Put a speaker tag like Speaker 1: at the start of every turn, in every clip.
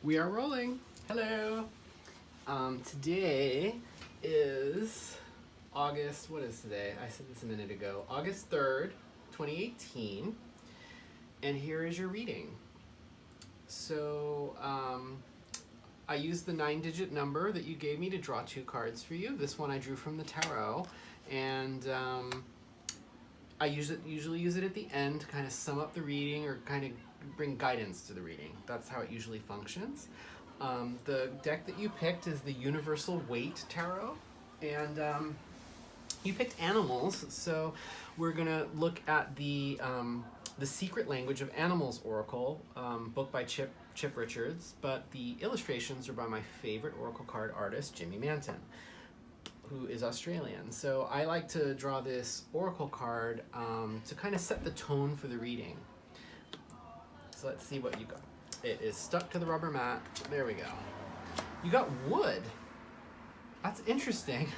Speaker 1: We are rolling. Hello. Today is August, what is today? I said this a minute ago. August 3rd, 2018. And here is your reading. So, I used the 9-digit number that you gave me to draw 2 cards for you. This one I drew from the tarot. And I usually use it at the end to kind of sum up the reading or kind of bring guidance to the reading. That's how it usually functions. The deck that you picked is the Universal Weight Tarot, and you picked animals, so we're gonna look at the Secret Language of Animals Oracle, book by Chip Richards, but the illustrations are by my favorite oracle card artist, Jimmy Manton, who is Australian. So I like to draw this oracle card to kind of set the tone for the reading. So let's see what you got. It is stuck to the rubber mat. There we go. You got wood. That's interesting.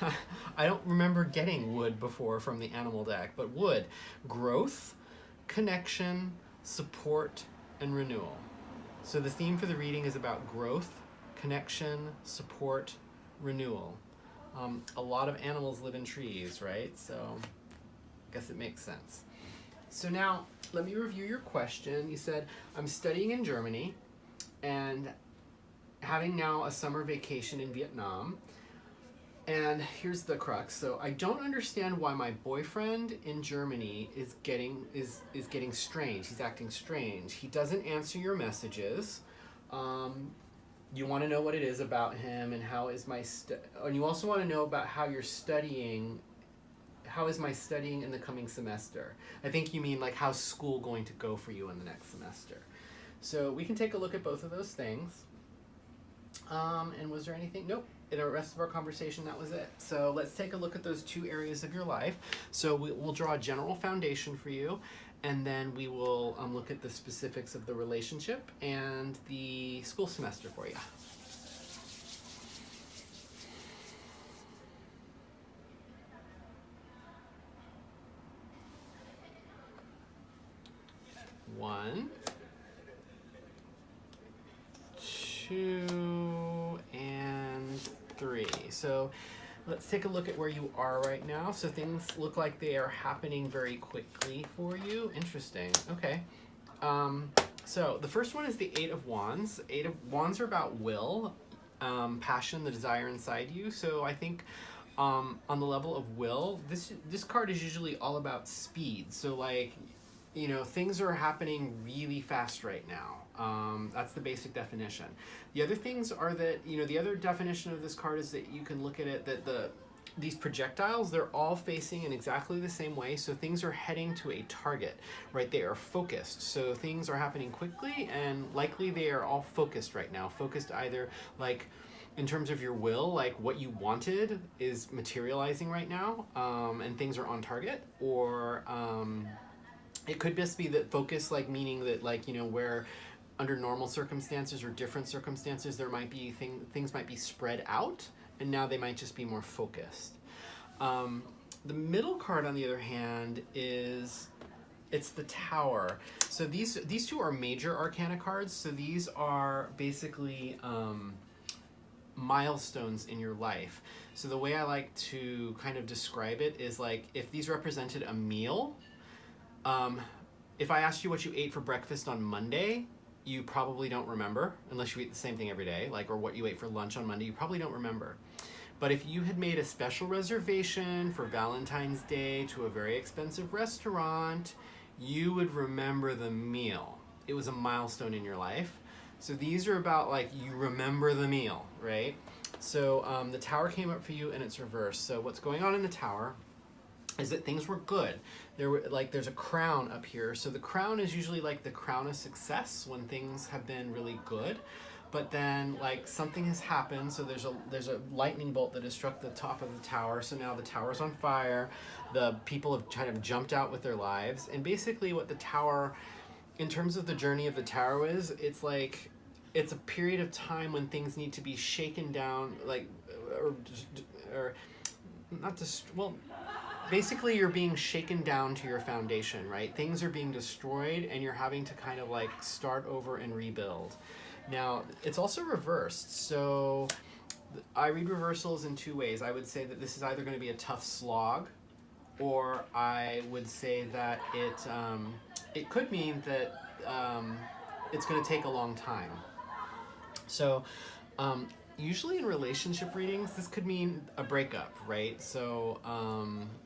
Speaker 1: I don't remember getting wood before from the animal deck, but wood. Growth, connection, support, and renewal. So the theme for the reading is about growth, connection, support, renewal. A lot of animals live in trees, right? So I guess it makes sense. So now, let me review your question. You said, I'm studying in Germany and having now a summer vacation in Vietnam. And here's the crux. So I don't understand why my boyfriend in Germany is getting strange. He's acting strange. He doesn't answer your messages. You want to know what it is about him and how is my and you also want to know about how you're studying. How is my studying in the coming semester? I think you mean like how's school going to go for you in the next semester. So we can take a look at both of those things. And was there anything? Nope. In the rest of our conversation, that was it. So let's take a look at those 2 areas of your life. So we'll draw a general foundation for you, and then we will look at the specifics of the relationship and the school semester for you. One, 2, and 3. So let's take a look at where you are right now. So things look like they are happening very quickly for you. Interesting. Okay. So the first one is the 8 of Wands. 8 of Wands are about will, passion, the desire inside you. So I think on the level of will, this card is usually all about speed. So like, you know, things are happening really fast right now. That's the basic definition. The other things are that, you know, the other definition of this card is that you can look at it that these projectiles, they're all facing in exactly the same way. So things are heading to a target, right? They are focused. So things are happening quickly and likely they are all focused right now. Focused either like in terms of your will, like what you wanted is materializing right now, and things are on target, or it could just be that focus, like meaning that, like, you know, where under normal circumstances or different circumstances there might be things might be spread out, and now they might just be more focused. The middle card, on the other hand, it's the Tower. So these 2 are major arcana cards. So these are basically milestones in your life. So the way I like to kind of describe it is like if these represented a meal. If I asked you what you ate for breakfast on Monday, you probably don't remember, unless you eat the same thing every day, like, or what you ate for lunch on Monday, you probably don't remember. But if you had made a special reservation for Valentine's Day to a very expensive restaurant, you would remember the meal. It was a milestone in your life. So these are about, like, you remember the meal, right? So the Tower came up for you and it's reversed. So what's going on in the Tower is that things were good. There's a crown up here. So the crown is usually like the crown of success when things have been really good. But then like something has happened. So there's a lightning bolt that has struck the top of the tower. So now the tower's on fire. The people have kind of jumped out with their lives. And basically what the tower, in terms of the journey of the tower, is it's like it's a period of time when things need to be shaken down, like or not just well basically you're being shaken down to your foundation, right? Things are being destroyed and you're having to kind of like start over and rebuild. Now, it's also reversed. So I read reversals in two ways. I would say that this is either going to be a tough slog, or I would say that it could mean that it's going to take a long time. So usually in relationship readings, this could mean a breakup, right? So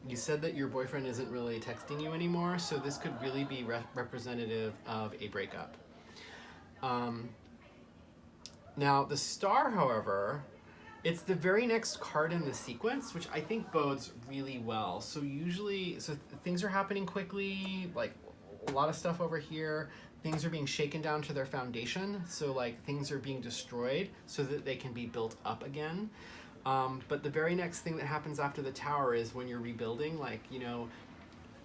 Speaker 1: you said that your boyfriend isn't really texting you anymore, so this could really be representative of a breakup. Now, the star, however, it's the very next card in the sequence, which I think bodes really well. So usually, things are happening quickly, like a lot of stuff over here. Things are being shaken down to their foundation. So like things are being destroyed so that they can be built up again. But the very next thing that happens after the tower is when you're rebuilding, like, you know,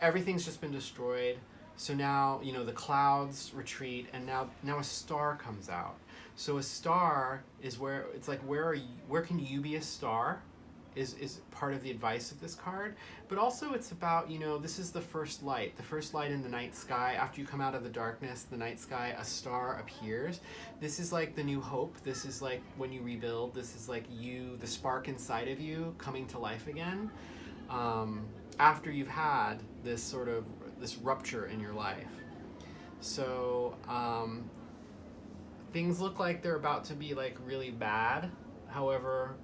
Speaker 1: everything's just been destroyed. So now, you know, the clouds retreat and now a star comes out. So a star is where it's like, where can you be a star is part of the advice of this card. But also it's about, you know, this is the first light in the night sky. After you come out of the darkness, the night sky, a star appears. This is like the new hope. This is like when you rebuild. This is like you, the spark inside of you coming to life again. After you've had this rupture in your life. So things look like they're about to be like really bad. However,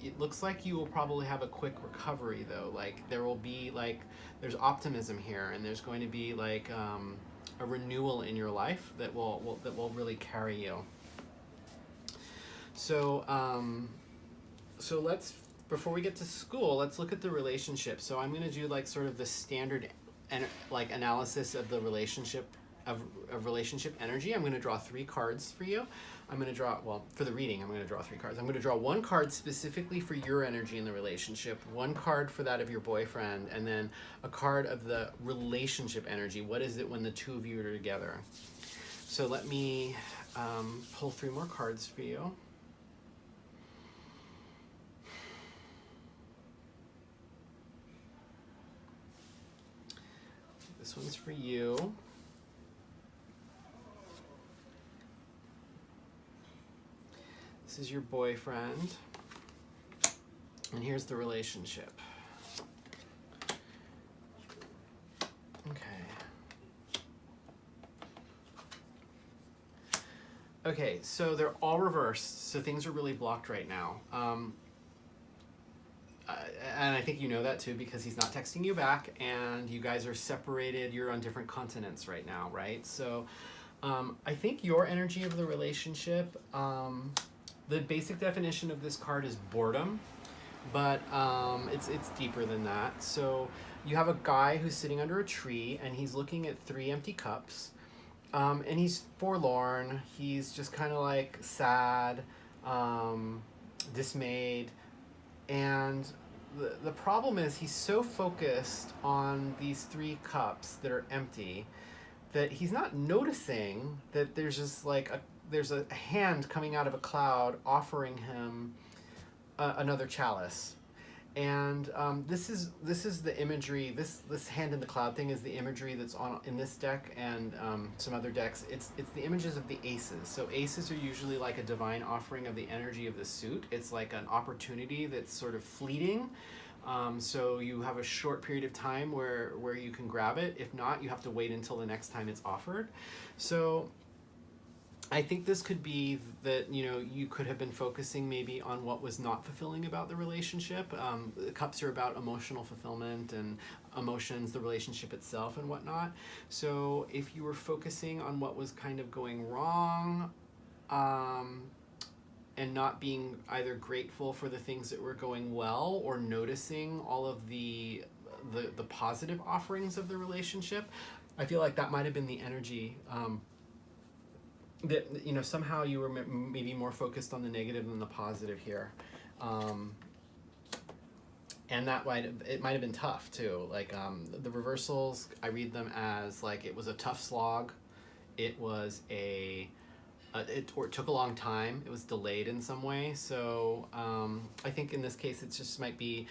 Speaker 1: it looks like you will probably have a quick recovery though. Like there will be like, there's optimism here, and there's going to be like a renewal in your life that will really carry you. So so let's, before we get to school, let's look at the relationship. So I'm going to do like sort of the standard like analysis of the relationship of relationship energy. I'm going to draw 3 cards for you. I'm going to draw, well, for the reading, I'm going to draw 3 cards. I'm going to draw 1 card specifically for your energy in the relationship, 1 card for that of your boyfriend, and then a card of the relationship energy. What is it when the two of you are together? So let me pull 3 more cards for you. This one's for you. This is your boyfriend. And here's the relationship. Okay, so they're all reversed, so things are really blocked right now. And I think you know that too, because he's not texting you back, and you guys are separated. You're on different continents right now, right? So I think your energy of the relationship, the basic definition of this card is boredom, but it's deeper than that. So you have a guy who's sitting under a tree, and he's looking at 3 empty cups, and he's forlorn. He's just kind of like sad, dismayed, and the problem is he's so focused on these 3 cups that are empty that he's not noticing that there's just like there's a hand coming out of a cloud offering him another chalice. And this is the imagery. This hand in the cloud thing is the imagery that's on in this deck and some other decks. It's the images of the aces. So aces are usually like a divine offering of the energy of the suit. It's like an opportunity that's sort of fleeting. So you have a short period of time where you can grab it. If not, you have to wait until the next time it's offered. So I think this could be that, you know, you could have been focusing maybe on what was not fulfilling about the relationship. The cups are about emotional fulfillment and emotions, the relationship itself and whatnot. So if you were focusing on what was kind of going wrong, and not being either grateful for the things that were going well or noticing all of the positive offerings of the relationship, I feel like that might have been the energy. That, you know, somehow you were maybe more focused on the negative than the positive here, and that it might have been tough too. Like the reversals, I read them as like it was a tough slog. It was it took a long time. It was delayed in some way. So I think in this case it just might be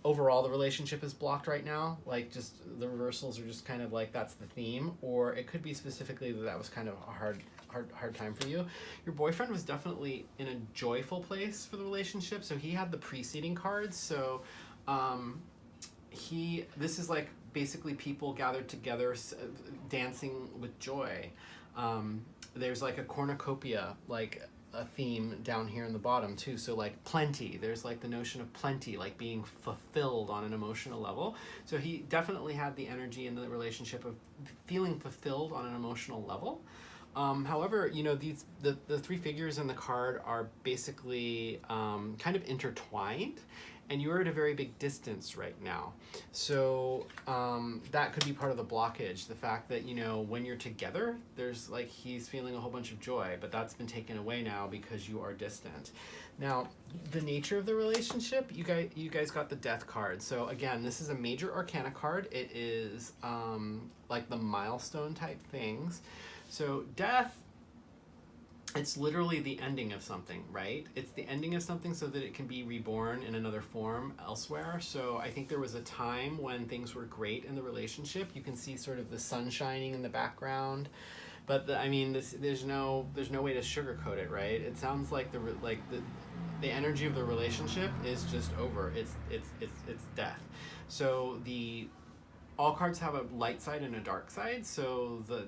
Speaker 1: overall the relationship is blocked right now, like just the reversals are just kind of like that's the theme, or it could be specifically that was kind of a hard time for you. Your boyfriend was definitely in a joyful place for the relationship, so he had the preceding cards. So this is like basically people gathered together dancing with joy. There's like a cornucopia, like a theme down here in the bottom too. So like plenty, there's like the notion of plenty, like being fulfilled on an emotional level. So he definitely had the energy in the relationship of feeling fulfilled on an emotional level. However, you know, the three figures in the card are basically kind of intertwined, and you're at a very big distance right now. So that could be part of the blockage. The fact that, you know, when you're together, there's like he's feeling a whole bunch of joy, but that's been taken away now because you are distant. Now, the nature of the relationship, you guys got the Death card. So again, this is a major arcana card. It is like the milestone type things. So death, it's literally the ending of something, right? It's the ending of something so that it can be reborn in another form elsewhere. So I think there was a time when things were great in the relationship. You can see sort of the sun shining in the background, but I mean, there's no way to sugarcoat it, right? It sounds like the energy of the relationship is just over. It's death. So all cards have a light side and a dark side. So the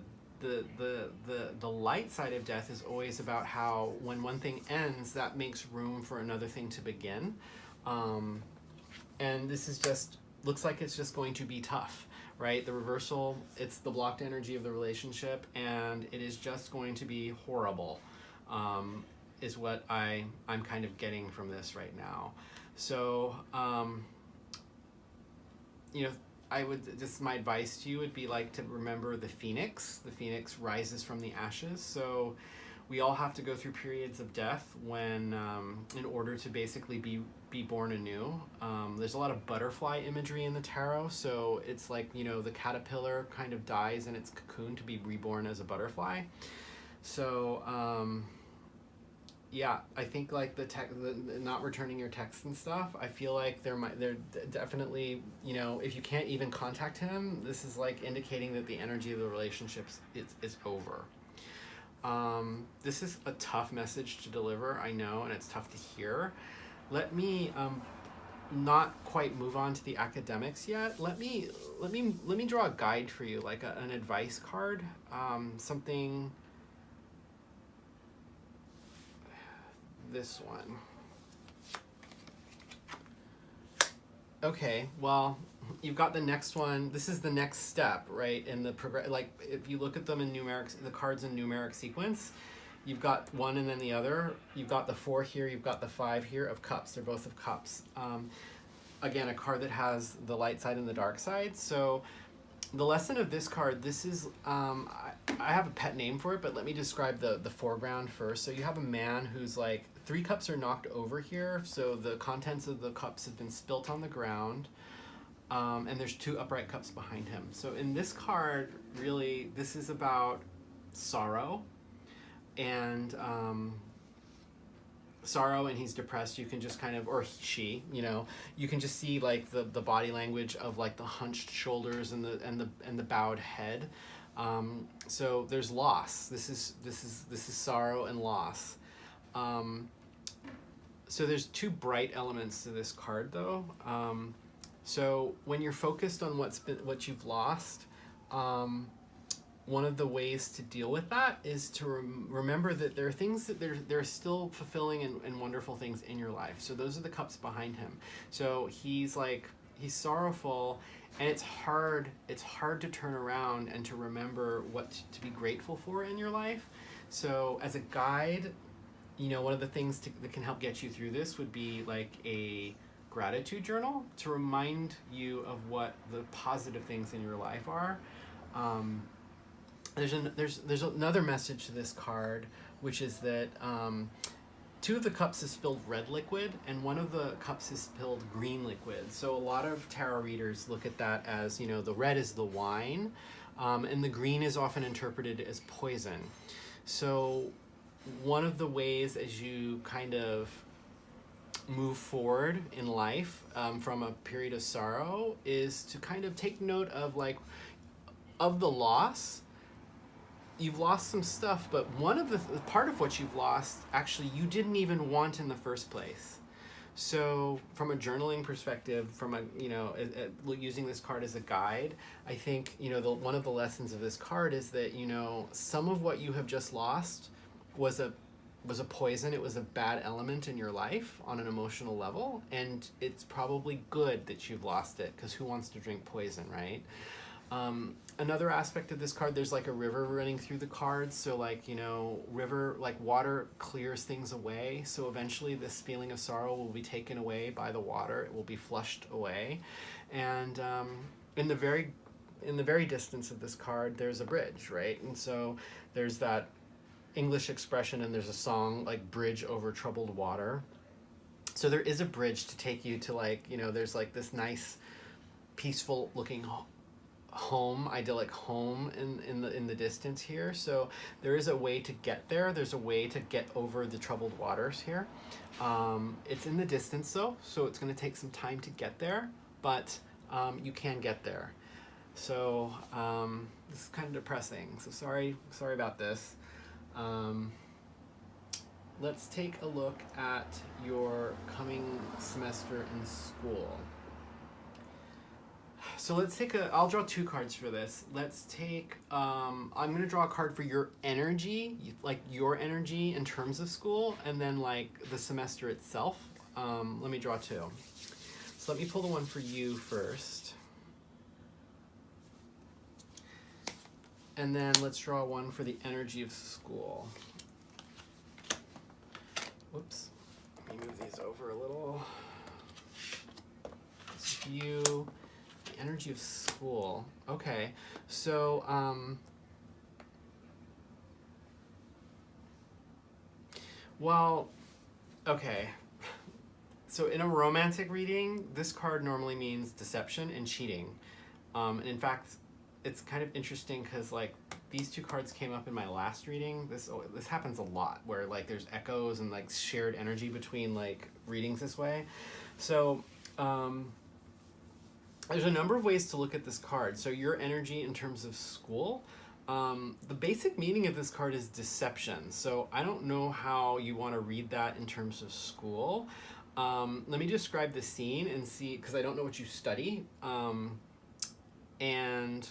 Speaker 1: light side of death is always about how when one thing ends, that makes room for another thing to begin. And this is just, looks like it's just going to be tough, right? The reversal, it's the blocked energy of the relationship, and it is just going to be horrible, is what I'm kind of getting from this right now. So, you know, my advice to you would be like to remember the phoenix. The phoenix rises from the ashes. So we all have to go through periods of death when, in order to basically be born anew. There's a lot of butterfly imagery in the tarot. So it's like, you know, the caterpillar kind of dies in its cocoon to be reborn as a butterfly. So, yeah, I think like the not returning your texts and stuff, I feel like they're definitely, you know, if you can't even contact him, this is like indicating that the energy of the relationships is over. This is a tough message to deliver, I know, and it's tough to hear. Let me not quite move on to the academics yet. Let me draw a guide for you, like an advice card, something. This one. Okay, well, you've got the next one. This is the next step, right? In the like, if you look at them in numeric, the cards in numeric sequence, you've got one and then the other. You've got the 4 here. You've got the 5 here of cups. They're both of cups. Again, a card that has the light side and the dark side. So the lesson of this card, this is, I have a pet name for it, but let me describe the foreground first. So you have a man who's like, 3 cups are knocked over here, so the contents of the cups have been spilt on the ground, and there's 2 upright cups behind him. So in this card, really, this is about sorrow, and he's depressed. You can just kind of, or she, you know, you can just see like the body language of like the hunched shoulders and the bowed head. So there's loss. This is sorrow and loss. So there's 2 bright elements to this card though. So when you're focused on what you've lost, one of the ways to deal with that is to remember that there are things that there are still fulfilling and wonderful things in your life. So those are the cups behind him. So he's sorrowful, and it's hard to turn around and to remember what to be grateful for in your life. So as a guide, you know, one of the things that can help get you through this would be like a gratitude journal to remind you of what the positive things in your life are. There's another message to this card, which is that 2 of the cups is spilled red liquid, and 1 of the cups is spilled green liquid. So a lot of tarot readers look at that as, you know, the red is the wine, and the green is often interpreted as poison. So one of the ways as you kind of move forward in life from a period of sorrow is to kind of take note of like of the loss. You've lost some stuff, but one of the part of what you've lost actually you didn't even want in the first place. So from a journaling perspective, from a using this card as a guide, I think one of the lessons of this card is that some of what you have just lost was a poison. It was a bad element in your life on an emotional level, and it's probably good that you've lost it, because who wants to drink poison, right? Another aspect of this card, there's like a river running through the cards. So like, river, like water clears things away. So eventually this feeling of sorrow will be taken away by the water. It will be flushed away. And in the very distance of this card, there's a bridge, right? And so there's that English expression, and there's a song like bridge over troubled water. So there is a bridge to take you to like, there's like this nice peaceful looking home, idyllic home in the distance here. So there is a way to get there. There's a way to get over the troubled waters here. It's in the distance though, so it's going to take some time to get there, but you can get there. So this is kind of depressing. So sorry about this. Let's take a look at your coming semester in school. So I'll draw two cards for this. Let's take, I'm going to draw a card for your energy, like your energy in terms of school, and then like the semester itself. Let me draw two. So let me pull the one for you first. And then let's draw one for the energy of school. Whoops. Let me move these over a little. This is you. Energy of school. Okay, so okay. So in a romantic reading, this card normally means deception and cheating. And in fact, it's kind of interesting because like these two cards came up in my last reading. This happens a lot where like there's echoes and like shared energy between like readings this way. So there's a number of ways to look at this card. So your energy in terms of school, the basic meaning of this card is deception. So I don't know how you want to read that in terms of school. Let me describe the scene and see, because I don't know what you study, and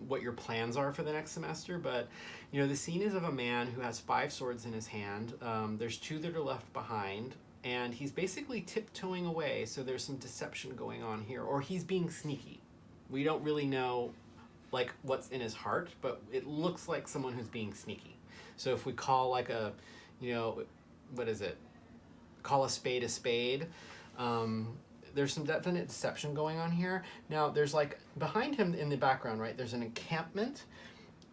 Speaker 1: what your plans are for the next semester. But the scene is of a man who has 5 swords in his hand. There's 2 that are left behind. And he's basically tiptoeing away, so there's some deception going on here, or he's being sneaky. We don't really know like what's in his heart, but it looks like someone who's being sneaky. So if we call like a, what is it? Call a spade a spade. There's some definite deception going on here. Now there's like behind him in the background, right? There's an encampment.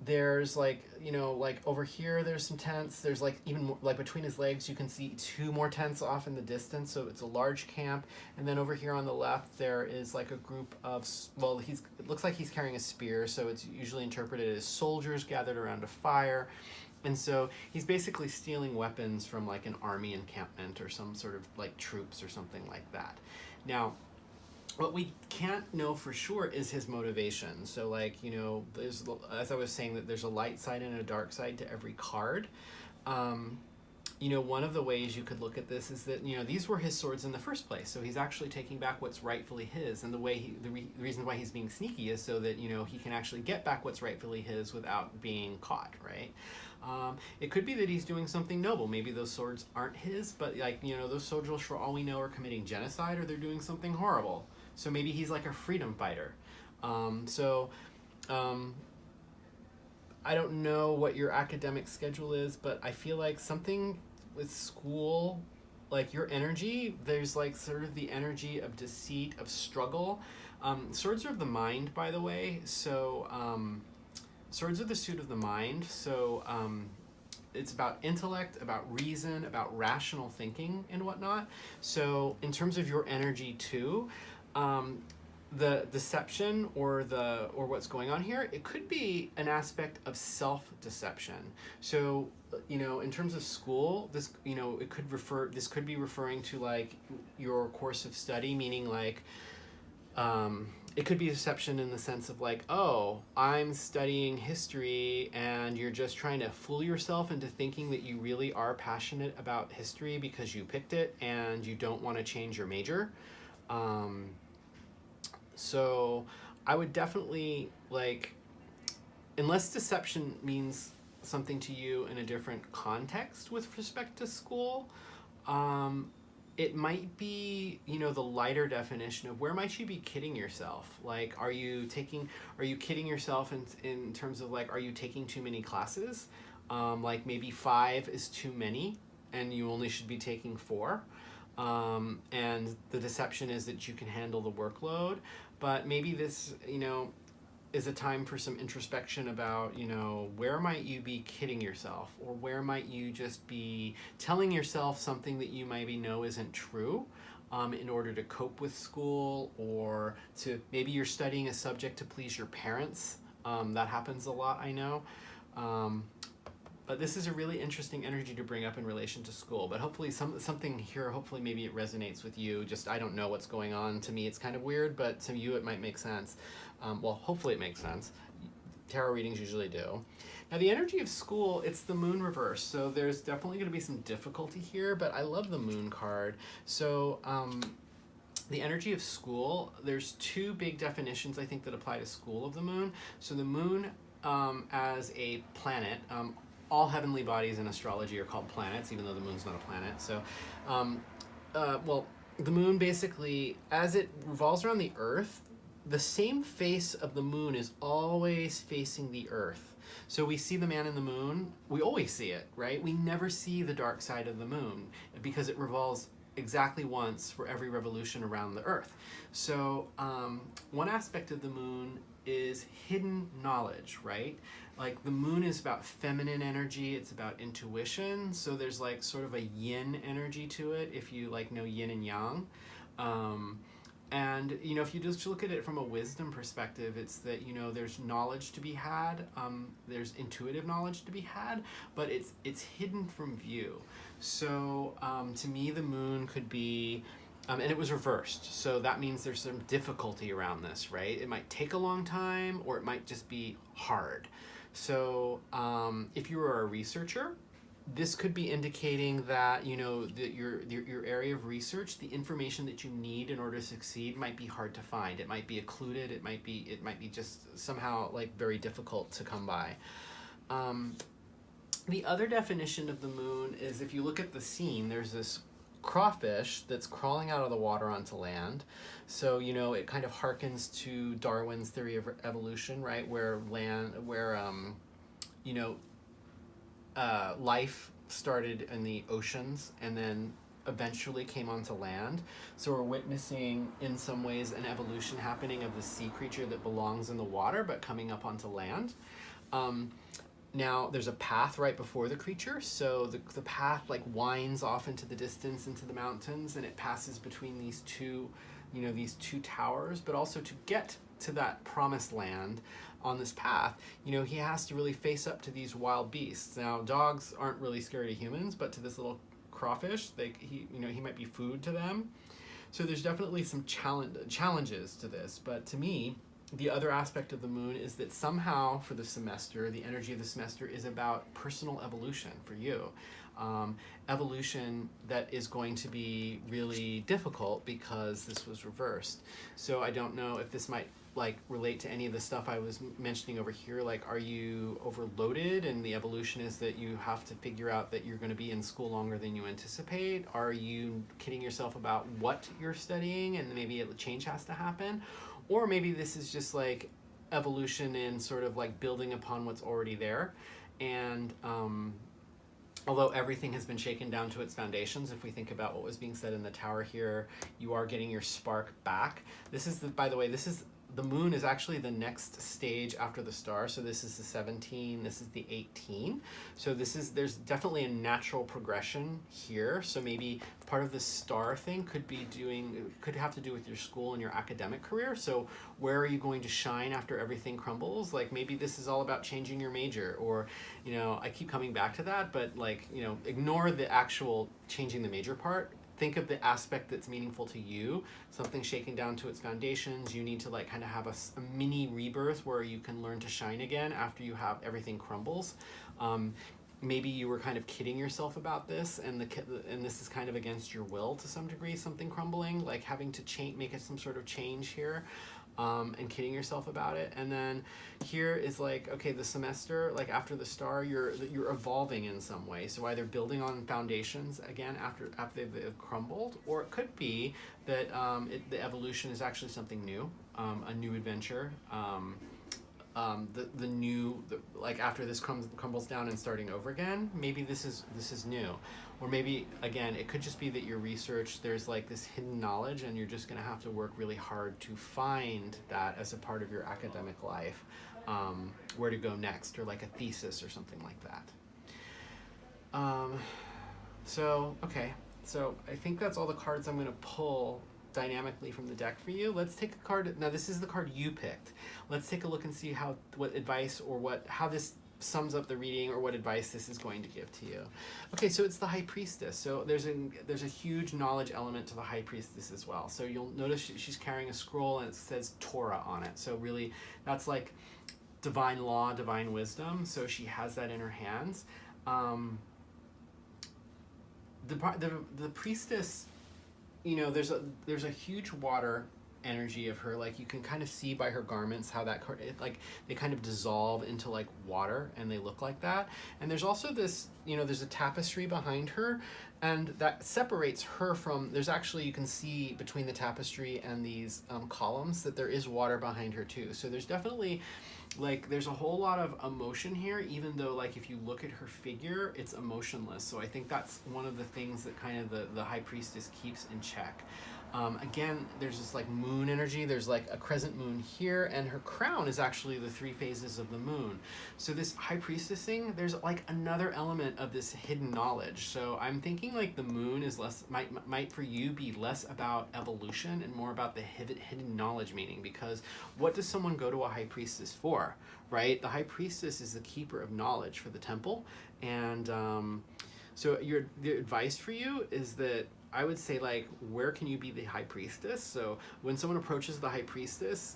Speaker 1: There's like, like over here, there's some tents. There's like even more, like between his legs, you can see 2 more tents off in the distance. So it's a large camp. And then over here on the left, there is like a group of, it looks like he's carrying a spear. So it's usually interpreted as soldiers gathered around a fire. And so he's basically stealing weapons from like an army encampment or some sort of like troops or something like that. Now, what we can't know for sure is his motivation. So like, there's, as I was saying, that there's a light side and a dark side to every card. One of the ways you could look at this is that, these were his swords in the first place. So he's actually taking back what's rightfully his. And the reason why he's being sneaky is so that, he can actually get back what's rightfully his without being caught, right? It could be that he's doing something noble. Maybe those swords aren't his, but like, those soldiers, for all we know, are committing genocide or they're doing something horrible. So maybe he's like a freedom fighter. I don't know what your academic schedule is, but I feel like something with school, like your energy, there's like sort of the energy of deceit, of struggle. Swords are of the mind, by the way. So swords are the suit of the mind. So it's about intellect, about reason, about rational thinking and whatnot. So in terms of your energy too, the deception or what's going on here, it could be an aspect of self-deception. So, in terms of school, this, this could be referring to like your course of study, meaning like, it could be deception in the sense of like, oh, I'm studying history and you're just trying to fool yourself into thinking that you really are passionate about history because you picked it and you don't want to change your major. So I would definitely like, unless deception means something to you in a different context with respect to school, it might be, the lighter definition of where might you be kidding yourself? Like, are you kidding yourself in terms of like, are you taking too many classes? Like maybe 5 is too many and you only should be taking 4. And the deception is that you can handle the workload, but maybe this, is a time for some introspection about, where might you be kidding yourself, or where might you just be telling yourself something that you maybe know isn't true, in order to cope with school, or to maybe you're studying a subject to please your parents. That happens a lot, I know. But this is a really interesting energy to bring up in relation to school. But hopefully something here, hopefully maybe it resonates with you. Just, I don't know what's going on. To me, it's kind of weird, but to you, it might make sense. Well, hopefully it makes sense. Tarot readings usually do. Now, the energy of school, it's the moon reverse. So there's definitely going to be some difficulty here, but I love the moon card. So the energy of school, there's 2 big definitions, I think, that apply to school of the moon. So the moon as a planet, all heavenly bodies in astrology are called planets, even though the moon's not a planet. So, well, the moon basically, as it revolves around the Earth, the same face of the moon is always facing the Earth. So we see the man in the moon, we always see it, right? We never see the dark side of the moon because it revolves exactly once for every revolution around the Earth. So one aspect of the moon is hidden knowledge, right? Like the moon is about feminine energy, it's about intuition, so there's like sort of a yin energy to it, if you like know yin and yang. And if you just look at it from a wisdom perspective, it's that there's knowledge to be had, there's intuitive knowledge to be had, but it's hidden from view. So to me, the moon could be, and it was reversed, so that means there's some difficulty around this, right? It might take a long time, or it might just be hard. So if you were a researcher, this could be indicating that that your area of research, the information that you need in order to succeed, might be hard to find. It might be occluded. It might be just somehow like very difficult to come by. The other definition of the moon is, if you look at the scene, there's this crawfish that's crawling out of the water onto land. So it kind of harkens to Darwin's theory of evolution, right? Where life started in the oceans and then eventually came onto land. So we're witnessing in some ways an evolution happening of the sea creature that belongs in the water but coming up onto land. Now there's a path right before the creature, so the path like winds off into the distance, into the mountains, and it passes between these two towers. But also, to get to that promised land on this path, he has to really face up to these wild beasts. Now, dogs aren't really scary to humans, but to this little crawfish, he might be food to them. So there's definitely some challenges to this. But to me, the other aspect of the moon is that somehow for the semester, the energy of the semester is about personal evolution for you. Evolution that is going to be really difficult because this was reversed. So I don't know if this might like relate to any of the stuff I was mentioning over here. Like, are you overloaded and the evolution is that you have to figure out that you're going to be in school longer than you anticipate? Are you kidding yourself about what you're studying and maybe a change has to happen? Or maybe this is just like evolution in sort of like building upon what's already there. And although everything has been shaken down to its foundations, if we think about what was being said in the tower here, you are getting your spark back. This is, by the way, this is the moon is actually the next stage after the star. So this is the 17, this is the 18. So there's definitely a natural progression here. So maybe part of the star thing could have to do with your school and your academic career. So where are you going to shine after everything crumbles? Like maybe this is all about changing your major, or, I keep coming back to that, but like, ignore the actual changing the major part. Think of the aspect that's meaningful to you, something shaking down to its foundations. You need to like kind of have a mini rebirth where you can learn to shine again after you have everything crumbles. Maybe you were kind of kidding yourself about this, and this is kind of against your will to some degree, something crumbling, like having to make it some sort of change here. And kidding yourself about it. And then here is like, okay, the semester, like after the star, you're evolving in some way. So either building on foundations again after they've crumbled, or it could be that the evolution is actually something new, a new adventure. Like after this crumbles down and starting over again, maybe this is new. Or maybe again it could just be that your research, there's like this hidden knowledge, and you're just going to have to work really hard to find that as a part of your academic life, where to go next, or like a thesis or something like that. So I think that's all the cards I'm going to pull dynamically from the deck for you. Let's take a card. Now this is the card you picked. Let's take a look and see what advice, or how this sums up the reading, or what advice this is going to give to you. Okay, so it's the High Priestess. So there's a huge knowledge element to the High Priestess as well. So you'll notice she's carrying a scroll, and it says Torah on it. So really, that's like divine law, divine wisdom. So she has that in her hands. The priestess, there's a huge water energy of her. Like you can kind of see by her garments how that they kind of dissolve into like water, and they look like that. And there's also this, there's a tapestry behind her, and that separates her from, there's actually, you can see between the tapestry and these columns that there is water behind her too. So there's definitely like, there's a whole lot of emotion here, even though like if you look at her figure, it's emotionless. So I think that's one of the things that kind of the High Priestess keeps in check. Again, there's this like moon energy. There's like a crescent moon here, and her crown is actually the 3 phases of the moon. So this High Priestess thing, there's like another element of this hidden knowledge. So I'm thinking like the moon is might for you be less about evolution and more about the hidden knowledge meaning, because what does someone go to a High Priestess for, right? The High Priestess is the keeper of knowledge for the temple. And so the advice for you is that I would say, like, where can you be the High Priestess? So when someone approaches the High Priestess,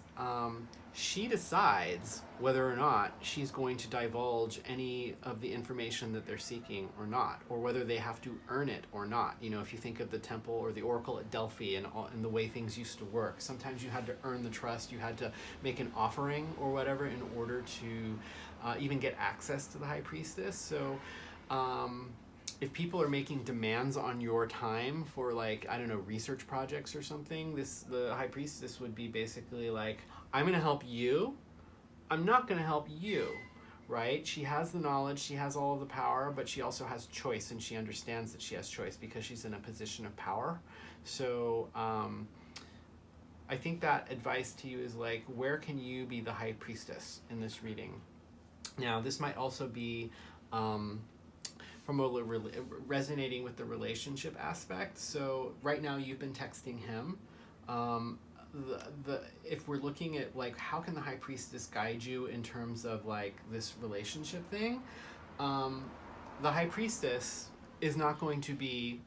Speaker 1: she decides whether or not she's going to divulge any of the information that they're seeking or not, or whether they have to earn it or not. If you think of the temple or the oracle at Delphi and the way things used to work, sometimes you had to earn the trust, you had to make an offering or whatever in order to even get access to the High Priestess. So if people are making demands on your time for, like, I don't know, research projects or something, the High Priestess would be basically like, I'm going to help you, I'm not going to help you, right? She has the knowledge, she has all of the power, but she also has choice, and she understands that she has choice because she's in a position of power. So I think that advice to you is like, where can you be the High Priestess in this reading? Now, this might also be from resonating with the relationship aspect. So right now you've been texting him. If we're looking at like, how can the High Priestess guide you in terms of like this relationship thing, the High Priestess is not going to be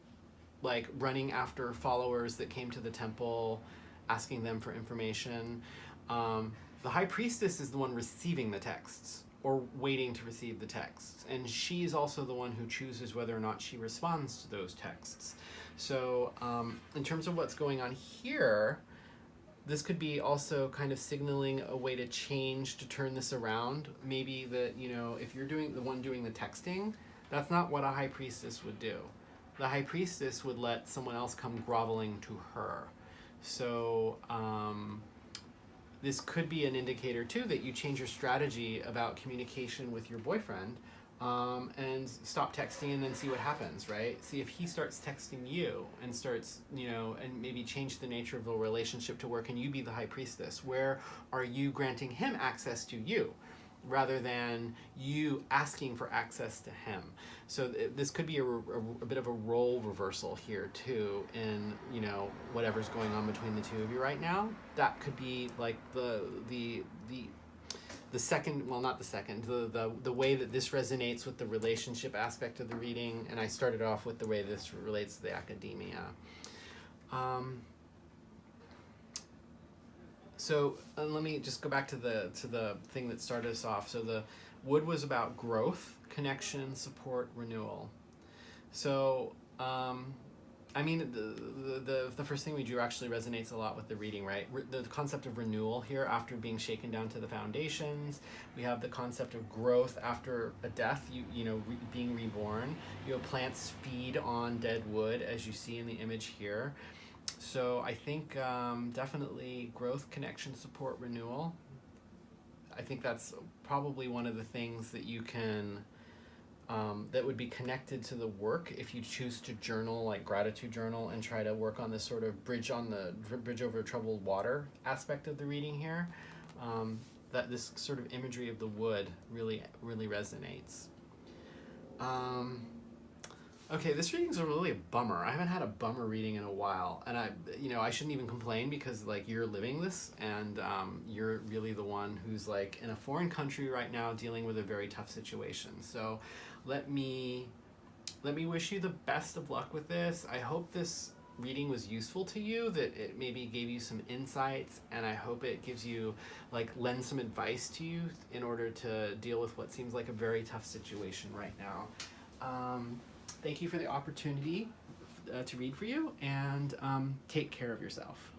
Speaker 1: like running after followers that came to the temple, asking them for information. The High Priestess is the one receiving the texts, or waiting to receive the texts. And she's also the one who chooses whether or not she responds to those texts. So in terms of what's going on here, this could be also kind of signaling a way to change, to turn this around. Maybe that, if you're the one doing the texting, that's not what a High Priestess would do. The High Priestess would let someone else come groveling to her. So this could be an indicator too that you change your strategy about communication with your boyfriend, and stop texting and then see what happens, right? See if he starts texting you and starts, and maybe change the nature of the relationship to where can you be the high priestess? Where are you granting him access to you rather than you asking for access to him? So this could be a bit of a role reversal here too in, whatever's going on between the two of you right now. That could be like the second, well, not the second, the way that this resonates with the relationship aspect of the reading, and I started off with the way this relates to the academia. So let me just go back to the thing that started us off. So the wood was about growth, connection, support, renewal. So the first thing we drew actually resonates a lot with the reading, right? The concept of renewal here after being shaken down to the foundations. We have the concept of growth after a death, being reborn. Plants feed on dead wood, as you see in the image here. So I think definitely growth, connection, support, renewal. I think that's probably one of the things that you can that would be connected to the work if you choose to journal, like gratitude journal, and try to work on this sort of bridge over troubled water aspect of the reading here. That this sort of imagery of the wood really resonates. Okay, this reading's really a bummer. I haven't had a bummer reading in a while, and I shouldn't even complain because like you're living this, and you're really the one who's like in a foreign country right now dealing with a very tough situation. So let me wish you the best of luck with this. I hope this reading was useful to you, that it maybe gave you some insights, and I hope it gives you, lends some advice to you in order to deal with what seems like a very tough situation right now. Thank you for the opportunity to read for you, and take care of yourself.